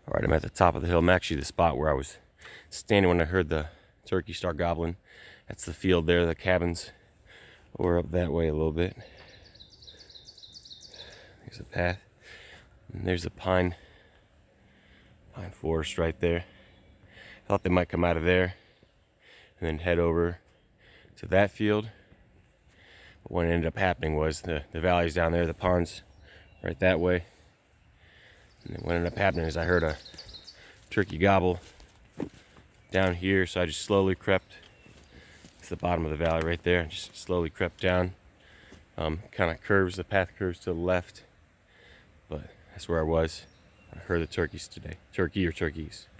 Alright, I'm at the top of the hill. I'm actually the spot where I was standing when I heard the turkey start gobbling. That's the field there, the cabins were up that way a little bit. There's a path. And there's a pine forest right there. I thought they might come out of there and then head over to that field. But what ended up happening was the valley's down there, the pond's right that way. And then what ended up happening is I heard a turkey gobble down here, so I just slowly crept to the bottom of the valley right there. Just slowly crept down. Kind of curves, the path curves to the left, but that's where I was. I heard the turkeys today. Turkey or turkeys.